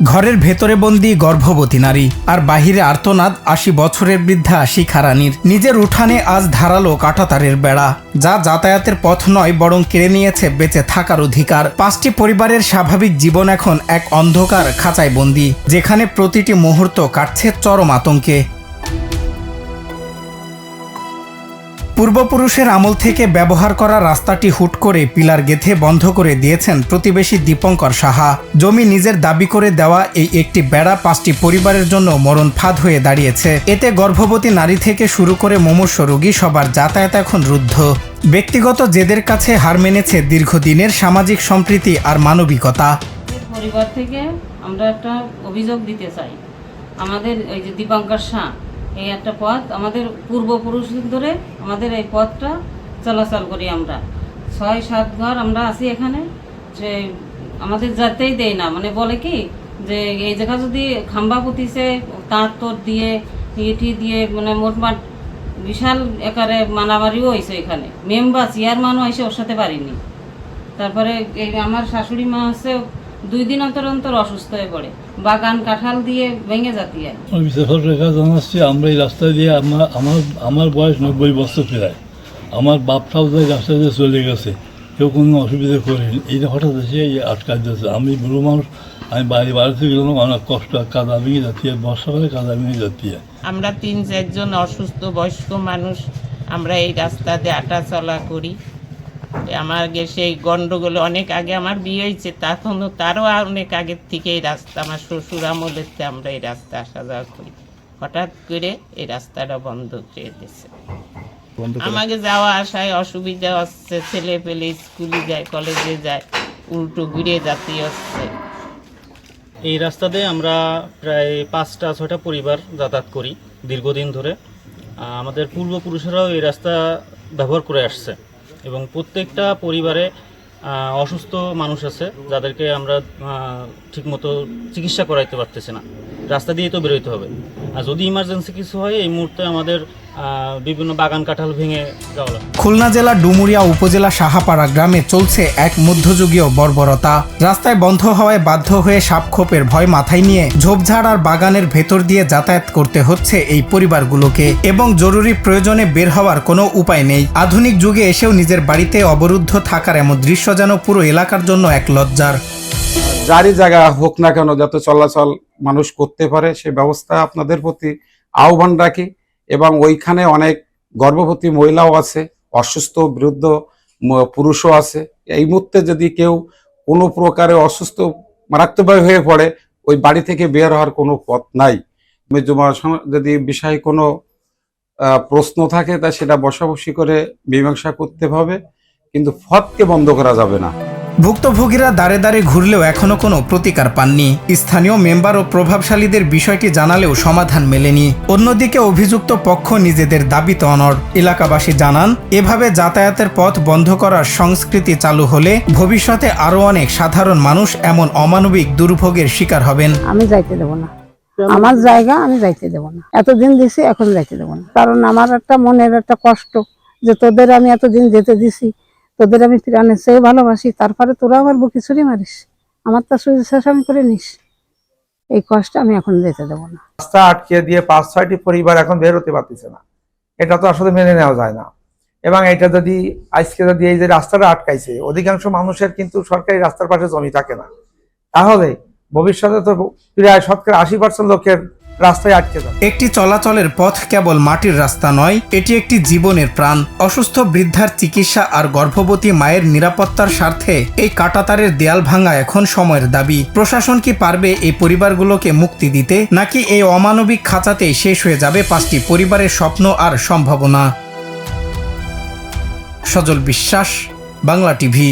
ঘরের ভেতরে বন্দি গর্ভবতী নারী, আর বাহিরে আর্তনাদ ৮০ বছরের বৃদ্ধা শিখা রানীর। নিজের উঠানে আজ ধারালো কাঁটাতারের বেড়া, যা যাতায়াতের পথ নয় বরং কেড়ে নিয়েছে বেঁচে থাকার অধিকার। ৫টি পরিবারের স্বাভাবিক জীবন এখন এক অন্ধকার খাঁচায় বন্দি, যেখানে প্রতিটি মুহূর্ত কাটছে চরম আতঙ্কে। পূর্বপুরুষের আমল থেকে ব্যবহার করা রাস্তাটি হুট করে পিলার গেঁথে বন্ধ করে দিয়েছেন প্রতিবেশী দীপঙ্কর সাহা। জমি নিজের দাবি করে দেওয়া এই একটি বেড়া ৫টি পরিবারের জন্য মরণ ফাঁদ হয়ে দাঁড়িয়েছে। এতে গর্ভবতী নারী থেকে শুরু করে মুমূর্ষ রোগী সবার যাতায়াত এখন রুদ্ধ। ব্যক্তিগত জেদের কাছে হার মেনেছে দীর্ঘদিনের সামাজিক সম্প্রীতি আর মানবিকতা। পরিবার থেকে আমরা একটা অভিযোগ দিতে চাই। আমাদের ওই যে দীপঙ্কর শাহ, এই একটা পথ আমাদের পূর্বপুরুষ ধরে আমাদের এই পথটা চলাচল করি। আমরা ৬-৭ ঘর আমরা আছি এখানে, যে আমাদের যেতেই দেয় না। মানে বলে কি যে এই জায়গা যদি খাম্বা পুঁতিছে তাঁর তোর দিয়ে ইটি দিয়ে, মানে মোটমাট বিশাল একারে মারামারিও হয়েছে এখানে। মেম্বার চেয়ারম্যানও এসে ওর সাথে পারিনি। তারপরে এই আমার শাশুড়ি মা আছে 2 দিন অন্তর অন্তর অসুস্থ হয়ে পড়ে, বাগান কাঁঠাল দিয়ে ভেঙে জাতি হয়। আমি বিশেষ রেখা জানাচ্ছি, আমরা এই রাস্তা দিয়ে আমার বয়স 90 বছর প্রায়। আমার বাপটাও যে রাস্তা দিয়ে চলে গেছে, কেউ কোনো অসুবিধা করেনি। এইটা হঠাৎ এসে আটকাই দিয়েছে। আমি বুড়ো মানুষ, আমি বাড়িতে গেলাম, অনেক কষ্ট, কাদা ভেঙে যাচ্ছি, বর্ষাকালে কাদা ভেঙে যাচ্ছি। আমরা ৩-৪ জন অসুস্থ বয়স্ক মানুষ আমরা এই রাস্তা দিয়ে হাঁটা চলা করি। আমার সেই গন্ডগোল অনেক আগে আমার বিয়ে হয়েছে, তারও অনেক আগের থেকে এই রাস্তা, আমার শ্বশুর আমলের আমরা এই রাস্তা আসা যাওয়া করি। হঠাৎ করে এই রাস্তাটা বন্ধ করে দিয়েছে। আমাকে যাওয়া আসায় অসুবিধা হচ্ছে, ছেলে পেলে স্কুলে যায়, কলেজে যায়, উল্টো ঘুরে যাতে হচ্ছে। এই রাস্তাতে আমরা প্রায় ৫টা-৬টা পরিবার যাতায়াত করি দীর্ঘদিন ধরে। আমাদের পূর্বপুরুষেরাও এই রাস্তা ব্যবহার করে আসছে এবং প্রত্যেকটা পরিবারে অসুস্থ মানুষ আছে যাদেরকে আমরা ঠিকমতো চিকিৎসা করাইতে পারতেছি না। রাস্তা দিয়ে তো বেরোতে হবে, আর যদি ইমার্জেন্সি কিছু হয় এই মুহূর্তে আমাদের বিভিন্ন বাগান কাঁঠাল ভেঙে যাওয়া লাগে। খুলনা জেলার ডুমুরিয়া উপজেলা সাহাপাড়া গ্রামে চলছে এক মধ্যযুগীয় বর্বরতা। রাস্তায় বন্ধ হওয়ায় বাধ্য হয়ে সাপখোপের ভয় মাথায় নিয়ে ঝোপঝাড় আর বাগানের ভেতর দিয়ে যাতায়াত করতে হচ্ছে এই পরিবারগুলোকে, এবং জরুরি প্রয়োজনে বের হওয়ার কোনো উপায় নেই। আধুনিক যুগে এসেও নিজের বাড়িতে অবরুদ্ধ থাকার এমন দৃশ্য যেন পুরো এলাকার জন্য এক লজ্জার। যারই জায়গা হোক না কেন, যাতে চলাচল মানুষ করতে পারে সে ব্যবস্থা আপনাদের প্রতি আহ্বান রাখি। এবং ওইখানে অনেক গর্ভবতী মহিলাও আছে, অসুস্থ বৃদ্ধ পুরুষও আছে। এই মুহূর্তে যদি কেউ কোনো প্রকারে অসুস্থ মারাত্মকভাবে হয়ে পড়ে, ওই বাড়ি থেকে বের হওয়ার কোনো পথ নাই। যদি বিষয়ে কোনো প্রশ্ন থাকে তা সেটা বসাবসি করে মীমাংসা করতে হবে, কিন্তু পথকে বন্ধ করা যাবে না। ভুক্তভোগীরা দাঁড়ে দাঁড়ে ঘুরলেও এখনো কোনো প্রতিকার পাননি। স্থানীয় মেম্বার ও প্রভাবশালীদের বিষয়টি জানালেও সমাধান মেলেনি। অন্যদিকে অভিযুক্ত পক্ষ নিজেদের দাবিতে অনড়। এলাকাবাসী জানান, এভাবে যাতায়াতের পথ বন্ধ করার সংস্কৃতি চালু হলে ভবিষ্যতে আরো অনেক সাধারণ মানুষ এমন অমানবিক দুর্ভোগের শিকার হবেন। আমি যাইতে দেবো না, আমার জায়গা আমি যাইতে দেবো না। এতদিন দিছি, এখন যাইতে দেবো না। কারণ আমার একটা মনের একটা কষ্ট যে তোদের আমি এতদিন যেতে দিছি, তোদের আমি প্রাণের চেয়ে ভালোবাসি, তারপরে তোরা আমার বুকে ছুরি মারিস, আমার তা শেষ আমি করে নিস। এই কষ্ট আমি এখন যেতে দেবো না। রাস্তা আটকে দিয়ে ৫-৬টি পরিবার এখন বের হতে পারতেছে না। এটা তো আসলে মেনে নেওয়া যায় না। এবং এটা যদি আজকে যদি এই যে রাস্তাটা আটকাইছে, অধিকাংশ মানুষের কিন্তু সরকারি রাস্তার পাশে জমি থাকে না, তাহলে ভবিষ্যতে তো প্রায় 80% লোকের রাস্তায় আটকে যাবে। একটি চলাচলের পথ কেবল মাটির রাস্তা নয়, এটি একটি জীবনের প্রাণ। অসুস্থ বৃদ্ধার চিকিৎসা আর গর্ভবতী মায়ের নিরাপত্তার স্বার্থে এই কাঁটাতারের দেয়াল ভাঙা এখন সময়ের দাবি। প্রশাসন কি পারবে এই পরিবারগুলোকে মুক্তি দিতে, নাকি এই অমানবিক খাঁচাতেই শেষ হয়ে যাবে 5টি পরিবারের স্বপ্ন আর সম্ভাবনা? সজল বিশ্বাস, বাংলা টিভি।